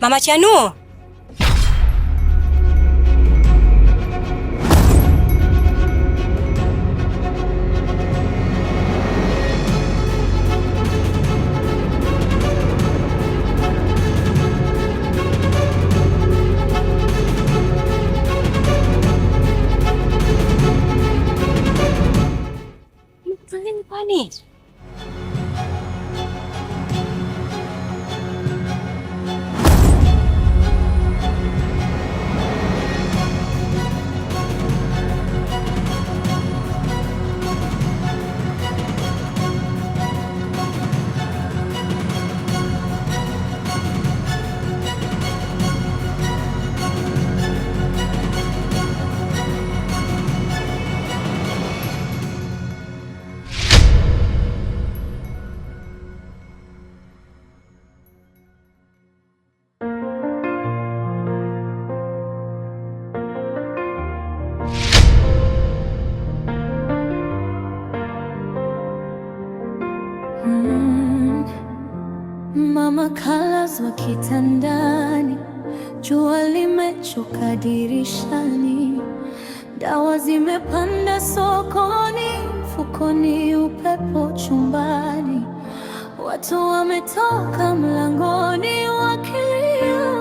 Mama Chanuo. Mtangeni kwani? Mama kalazwa kitandani, jua limechoka dirishani, dawa zimepanda sokoni, mfukoni upepo chumbani, watu wametoka mlangoni wakilia.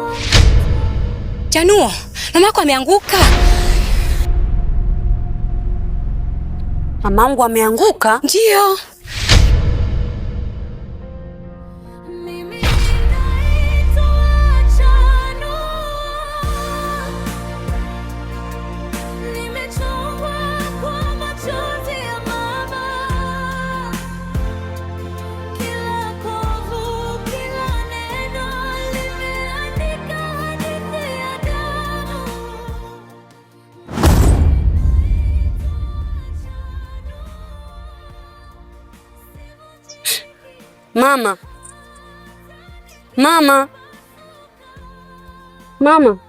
Chanuo, mamako ameanguka. Mamangu ameanguka? Ndio. Mama. Mama. Mama.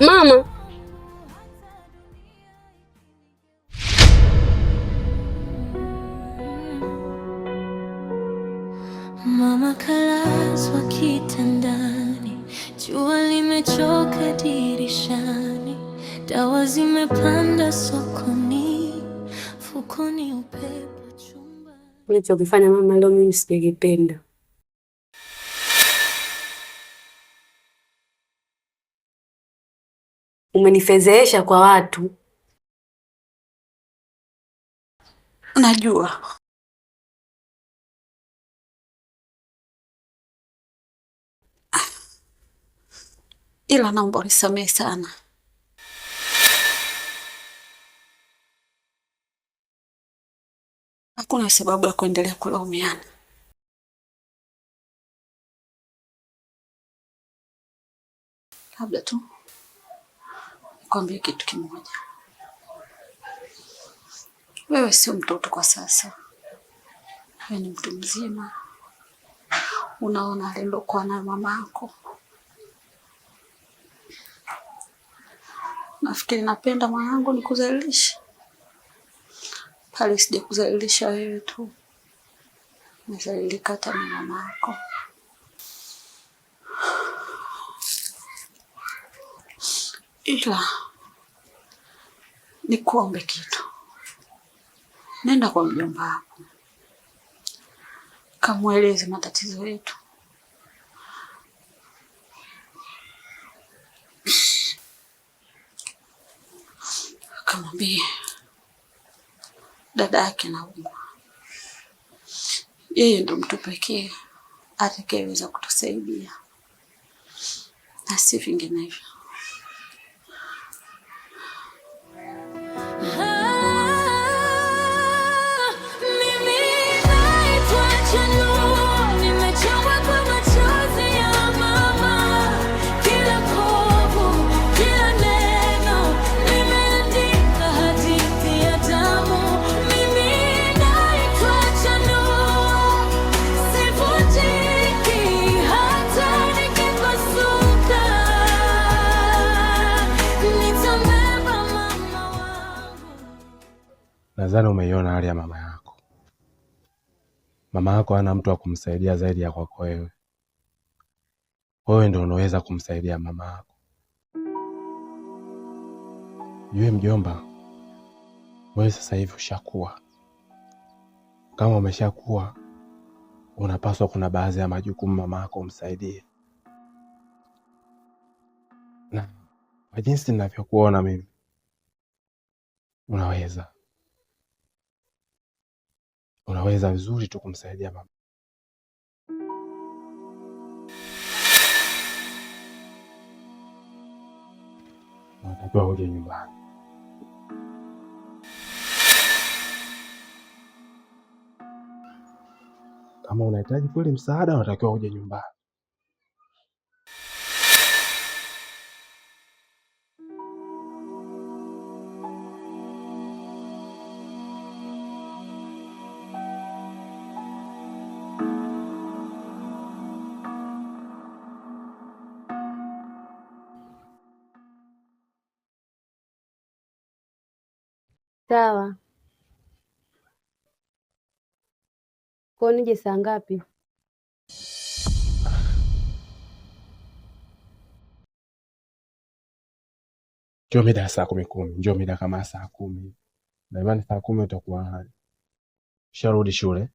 Mama. Mama kalazwa kitandani, jua limechoka dirishani, dawa zimepanda sokoni, mfukoni upepo chumbani. Ulichokifanya mama leo mimi sikipenda. Umenifezeesha kwa watu. Najua. Ila naomba unisamehe sana. Hakuna sababu ya kuendelea kulaumiana. Labda tu nikwambie kitu kimoja. Wewe sio mtoto kwa sasa. Wewe ni mtu mzima. Unaona alilokuwa na mama yako. Nafikiri napenda mwanangu nikuzalilishe. Pale sija kuzalilisha wewe tu. Nimezalilika hata na mama yako. Ila nikuombe kitu. Nenda kwa mjomba wako. Kamueleze matatizo yetu. Kamwambie dada yake anaumwa. Yeye ndo mtu pekee atakayeweza kutusaidia. Na si vinginevyo. Damu Nadhani umeiona hali ya mama yako. Mama yako hana mtu wa kumsaidia zaidi ya kwako wewe. Wewe ndio unaweza kumsaidia mama yako. Yule mjomba, wewe sasa hivi ushakuwa. Kama umeshakuwa, unapaswa kuna baadhi ya majukumu mama yako umsaidie. Na kwa jinsi ninavyokuona mimi, unaweza vizuri tu kumsaidia mama. Unatakiwa uje nyumbani. Kama unahitaji kweli msaada, unatakiwa uje nyumbani. Sawa. Kwa nije saa ngapi? Njoo mida saa 10. Njoo mida kama saa 10. Na imani saa 10 utakuwa sharudi shule.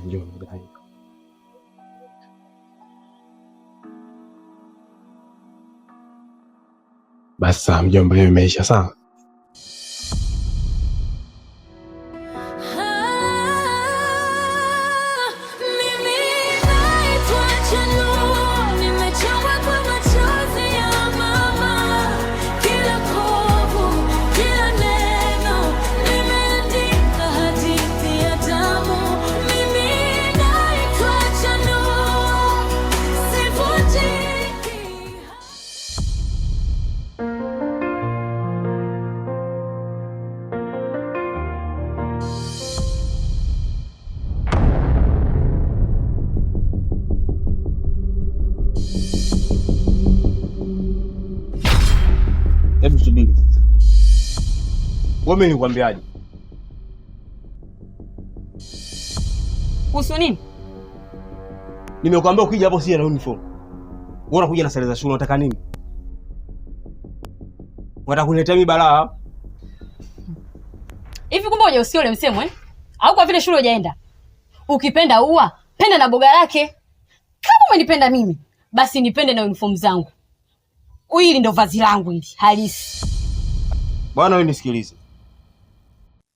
Njoo mida hiyo. Basi mjomba, hiyo imeisha sawa? Hebu subiri. Wewe nilikwambiaje? Kuhusu nini? Nimekuambia ukija hapo si na uniform. Wewe unakuja na sare za shule, unataka nini? Unataka kuniletea mimi balaa? Hivi kumbe uje usiole msemo Au kwa vile shule hujaenda? Ukipenda ua, penda na boga lake. Kama umenipenda mimi, basi nipende na uniform zangu. Hili ndo vazi langu hili, halisi. Bwana wewe nisikilize.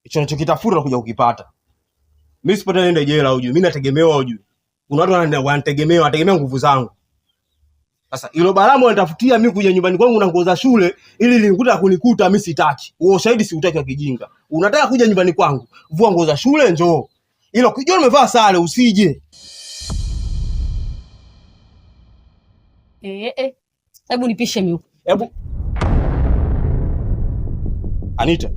Hicho unachokitafuta unakuja kukipata. Mimi sipata nenda jela ujue. Mimi nategemewa ujue. Kuna watu wanategemea nguvu zangu. Sasa hilo balamu wanatafutia mimi kuja nyumbani kwangu na nguo za shule ili linikuta kunikuta, mimi sitaki. Wewe shahidi siutaki wa kijinga. Unataka kuja nyumbani kwangu, vua nguo za shule njoo. Ila ukijua umevaa sare usije. Hebu nipishe mimi. Hebu Anita.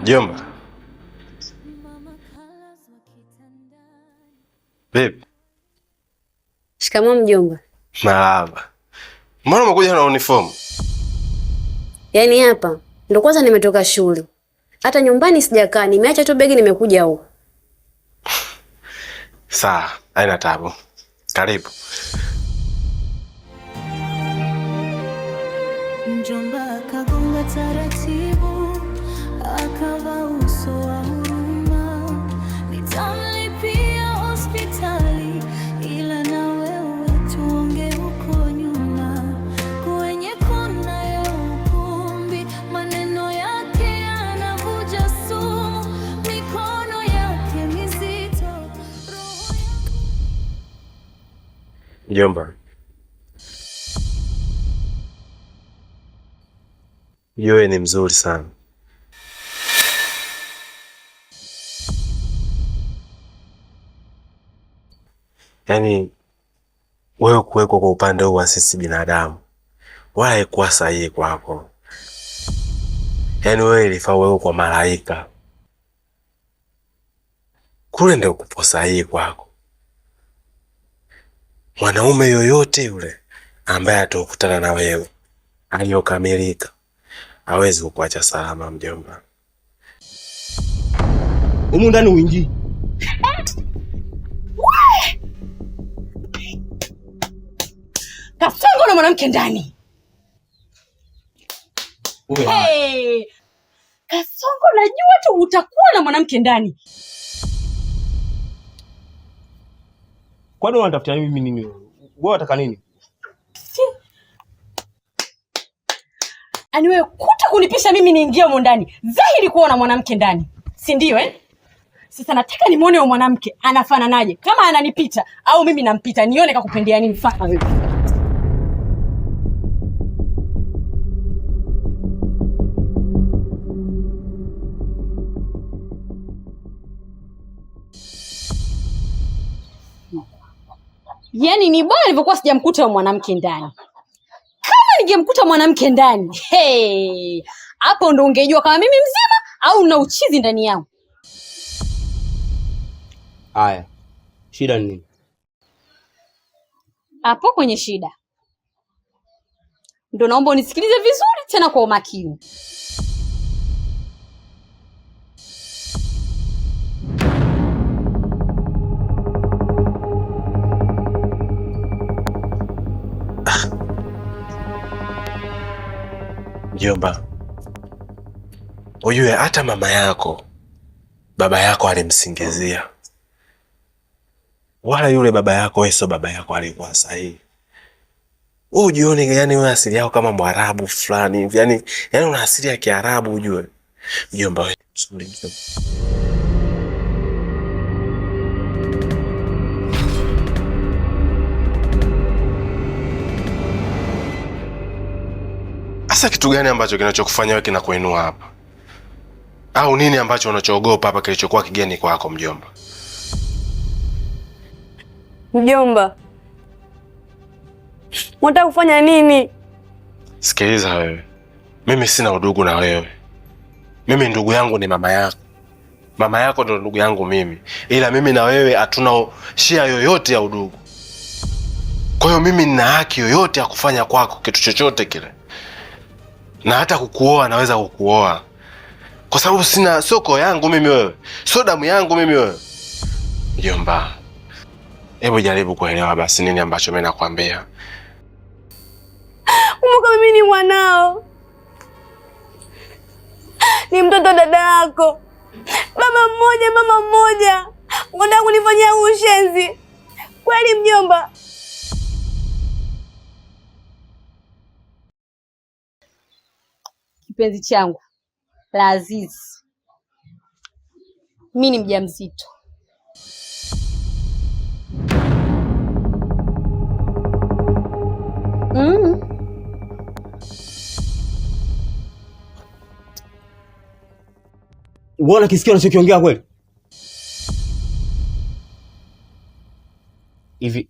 Jomba. Babe. Shikamoo mjomba. Marahaba. Mbona umekuja na uniform? Yaani hapa ndo kwanza nimetoka shule. Hata nyumbani sijakaa, nimeacha tu begi nimekuja huko. Sawa, haina taabu. Karibu. Mjomba akagonga taratibu, akava uso wa huruma. Nitamlipia hospitali, ila na wewe tuonge huko nyuma. Kwenye kona ya ukumbi, maneno yake yanavuja sumu, mikono yake mizito, roho ya... Mjomba. Wewe ni mzuri sana. Yaani wewe kuwekwa kwa upande huu wa sisi binadamu wala haikuwa sahihi kwako. Yaani wewe ilifaa wewe kwa malaika. Kule ndio kupo sahihi kwako. Mwanaume yoyote yule ambaye atakutana na wewe aliyokamilika hawezi kukuacha salama mjomba. Humu ndani uingie. Kasongo na mwanamke ndani. Hey! Kasongo, najua tu utakuwa na mwanamke ndani. Kwani unatafuta mimi nini wewe? Wewe unataka nini? Ani wewe kuta kunipisha mimi niingie huko ndani. Dhahiri kuona mwanamke ndani. Si ndio Sasa nataka nimuone huyo mwanamke anafananaje. Kama ananipita au mimi nampita, nione kakupendea nini mfaka wewe. Yaani ni bora nilivyokuwa sijamkuta mwanamke ndani. Kama ningemkuta mwanamke ndani, hapo ndo ungejua kama mimi mzima au na uchizi ndani yangu. Haya. Shida ni nini? Hapo kwenye shida ndo naomba unisikilize vizuri tena kwa umakini. Mjomba, ujue hata mama yako, baba yako alimsingizia. Wala yule baba yako wewe sio baba yako alikuwa sahihi. Wewe ujione yani wewe asili yako kama Mwarabu fulani hivi. Yani una asili ya Kiarabu ujue. Mjomba wewe mzuri mjomba. Asa kitu gani ambacho kinachokufanya wewe kinakuinua hapa? Au nini ambacho unachoogopa hapa kilichokuwa kigeni kwako mjomba? Mjomba, unataka kufanya nini? Sikiliza wewe. Mimi sina udugu na wewe. Mimi ndugu yangu ni mama yako. Mama yako ndo ndugu yangu mimi. Ila mimi na wewe hatuna share yoyote ya udugu. Kwa hiyo mimi nina haki yoyote ya kufanya kwako kitu chochote kile. Na hata kukuoa naweza kukuoa. Kwa sababu sina soko yangu mimi wewe. Sio damu yangu mimi wewe. Mjomba, hebu jaribu kuelewa basi nini ambacho mimi nakwambia. Kumbuka mimi ni mwanao. Ni mtoto dada yako. Baba mmoja, mama mmoja. Unataka kunifanyia ushenzi? Kweli mjomba? Kipenzi changu la Azizi, mimi ni mjamzito. Unaona kisikia unachokiongea kweli? Hivi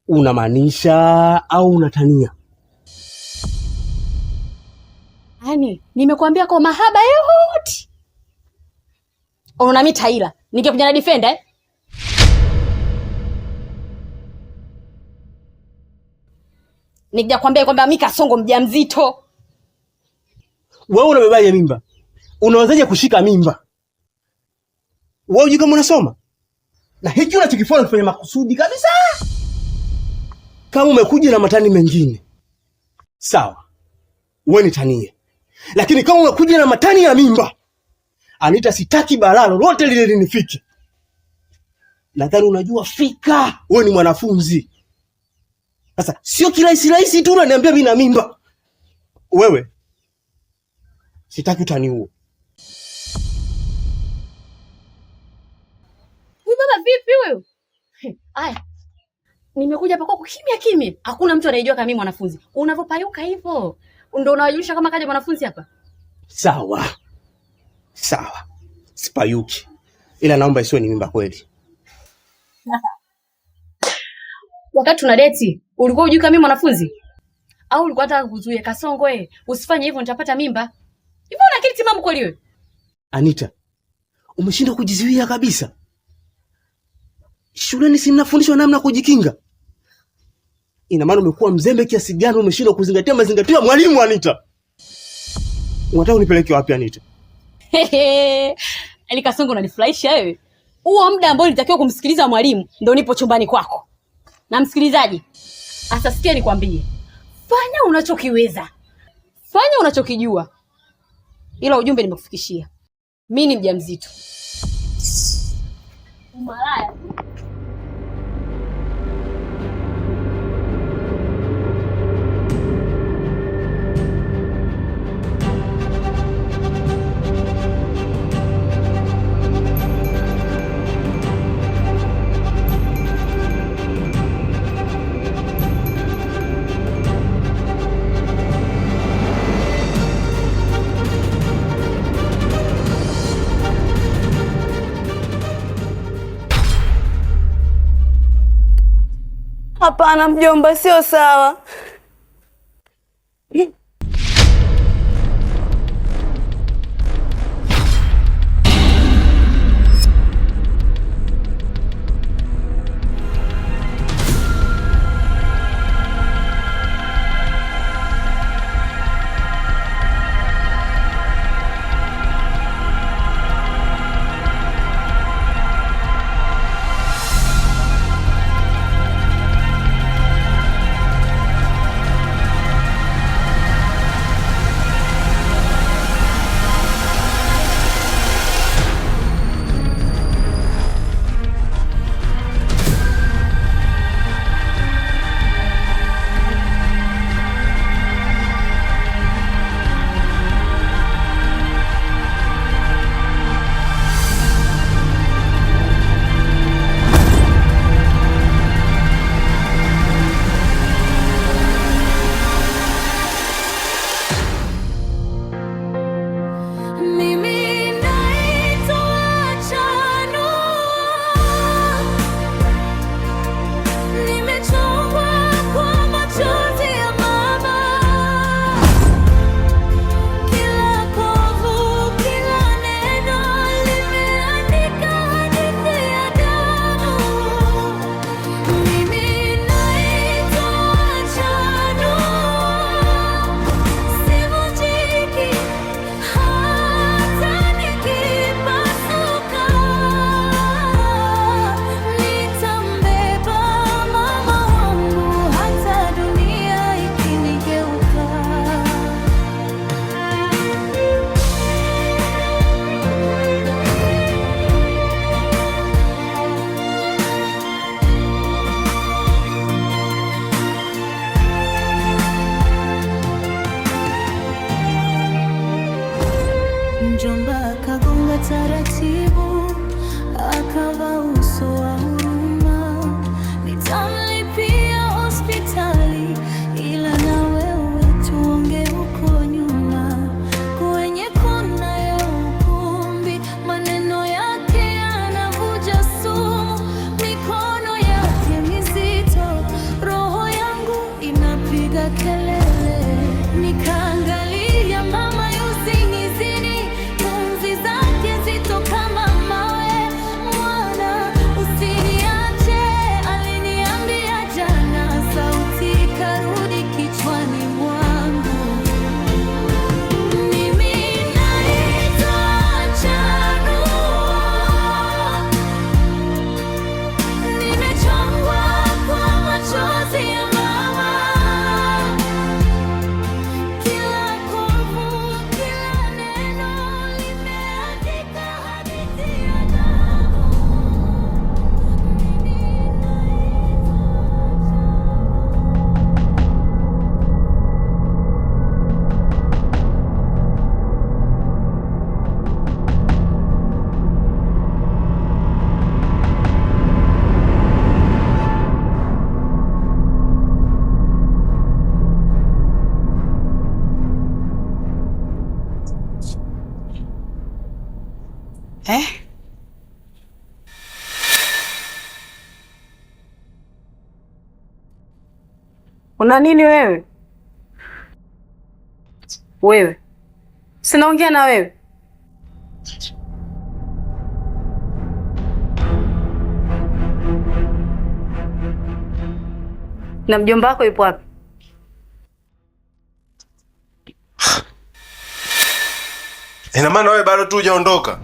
unamaanisha au unatania? Yaani nimekuambia kwa mahaba yote. Unaona mimi Taila, ningekuja na defender Nikija kwambia kwamba mimi Kasongo mjamzito. Wewe unabebaje mimba? Unawezaje kushika mimba? Wewe unajua kama unasoma? Na hiki unachokifanya unafanya makusudi kabisa. Kama umekuja na matani mengine, sawa. Wewe ni tanie. Lakini kama umekuja na matani ya mimba, Anita, sitaki balaa lolote lile linifike. Nadhani unajua fika, wewe ni mwanafunzi. Sasa sio kirahisi tu unaniambia mimi na mimba. Wewe sitaki utaniua. Wewe baba vipi wewe? Aya. Nimekuja hapa kwako kimya. Hakuna mtu anayejua kama mimi mwanafunzi. Unavopayuka hivyo, ndio unawajulisha kama kaja mwanafunzi hapa? Sawa. Sipayuki. Ila naomba isiwe ni mimba kweli. Wakati tuna date, ulikuwa unajua kama mimi mwanafunzi? Au ulikuwa unataka kuzuia Kasongo usifanye hivyo nitapata mimba? Hivyo una akili akili timamu kweli wewe? Anita, umeshindwa kujizuia kabisa. Shuleni si mnafundishwa namna kujikinga? Ina maana umekuwa mzembe kiasi gani umeshindwa kuzingatia mazingatio ya mwalimu Anita? Unataka unipeleke wapi Anita? Ali Kasongo unanifurahisha wewe. Huo muda ambao nilitakiwa kumsikiliza mwalimu ndio nipo chumbani kwako. Na msikilizaji, sasa sikia nikwambie. Fanya unachokiweza. Fanya unachokijua. Ila ujumbe nimekufikishia. Mimi ni mjamzito. Umalaya. Hapana mjomba, sio sawa. Mjomba kagonga taratibu, akava uso wa huruma. Nitamlipia hospitali, ila na wewe tuonge huko nyuma. Kwenye kona ya ukumbi, maneno yake yanavuja sumu. Mikono yake mizito, roho yangu inapiga kelele. Nikaangalia mama yuzinizini, pumzi zake zito kama mawe. Mwana usiniache, aliniambia jana, sauti ikarudi kichwani mwangu. Mimi naitwa Chanua, nimechongwa kwa machozi ya mama. Kila kovu, kila neno limeandika hadithi ya damu. Una nini wewe? Wewe Sinaongea na wewe. Na mjomba wako yupo wapi? Ina maana wewe bado tu hujaondoka?